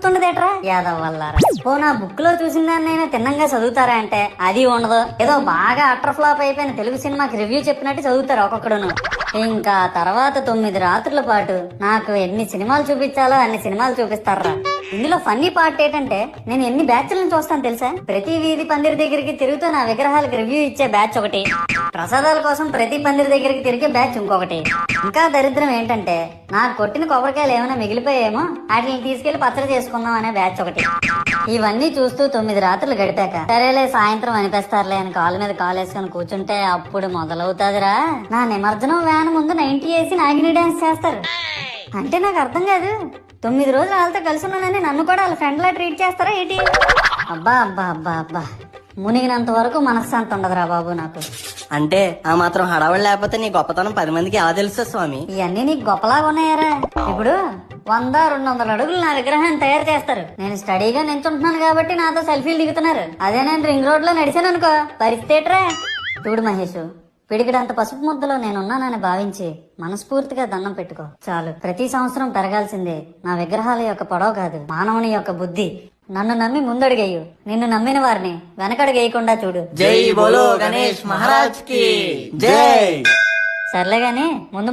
గుర్తుండదేట్రా యాదవ్ వల్లారా. ఓ నా బుక్ లో చూసిన దాన్నైనా తిన్నంగా చదువుతారా అంటే అది ఉండదు. ఏదో బాగా అటర్ ఫ్లాప్ అయిపోయిన తెలుగు సినిమాకి రివ్యూ చెప్పినట్టు చదువుతారు ఒక్కొక్కడును. ఇంకా తర్వాత 9 రాత్రుల పాటు నాకు ఎన్ని సినిమాలు చూపించాలో అన్ని సినిమాలు చూపిస్తారా. ఇందులో ఫన్నీ పార్ట్ ఏంటంటే నేను ఎన్ని బ్యాచ్లను చూస్తాను తెలుసా. ప్రతి వీధి పందిరి దగ్గరికి తిరుగుతూ నా విగ్రహాలకు రివ్యూ ఇచ్చే బ్యాచ్ ఒకటి, ప్రసాదాల కోసం ప్రతి పందిరి దగ్గరికి తిరిగే బ్యాచ్ ఇంకొకటి. ఇంకా దరిద్రం ఏంటంటే నాకు కొట్టిన కొబ్బరికాయలు ఏమైనా మిగిలిపోయేమో వాటిని తీసుకెళ్లి పచ్చడి చేసుకుందాం అనే బ్యాచ్ ఒకటి. ఇవన్నీ చూస్తూ 9 రాత్రులు గడిపాక సరేలే సాయంత్రం అనిపిస్తారులే అని కాలు మీద కాలు వేసుకొని కూర్చుంటే అప్పుడు మొదలవుతాదిరా నా నిమజ్జనం వ్యాన్ ముందు 90 వేసి నాగిని డాన్స్ చేస్తారు. అంటే నాకు అర్థం కాదు, 9 రోజులు వాళ్ళతో కలిసి ఉన్నానని నన్ను కూడా వాళ్ళ ఫ్రెండ్ లా ట్రీట్ చేస్తారా ఏంటి? అబ్బా అబ్బా అబ్బా అబ్బా మునిగినంత వరకు మనశ్శాంతి ఉండదురా బాబు నాకు. అంటే ఆ మాత్రం హడావడి లేకపోతే నీ గొప్పతనం 10 మందికి ఎలా తెలుసు స్వామి? ఇవన్నీ నీకు గొప్పలాగా ఉన్నాయారా. ఇప్పుడు 100-200 అడుగులు నా విగ్రహాన్ని తయారు చేస్తారు. నేను స్టడీగా నించుంటున్నాను కాబట్టి నాతో సెల్ఫీలు దిగుతున్నారు. అదే నేను రింగ్ రోడ్ లో నడిచాను అనుకో పరిస్థితి ఏట్రా. చూడు మహేష్, పిడికిడంత పసుపు ముద్దలో నేనున్నానని భావించి మనస్ఫూర్తిగా దండం పెట్టుకో చాలు. ప్రతి సంవత్సరం పెరగాల్సిందే నా విగ్రహాల యొక్క పొడవు కాదు, మానవుని యొక్క బుద్ధి. నన్ను నమ్మి ముందడుగేయు, నిన్ను నమ్మిన వారిని వెనకడుగేయకుండా చూడు. జై బోలో గణేష్ మహారాజ్ కి జై. సర్లే గాని ముందు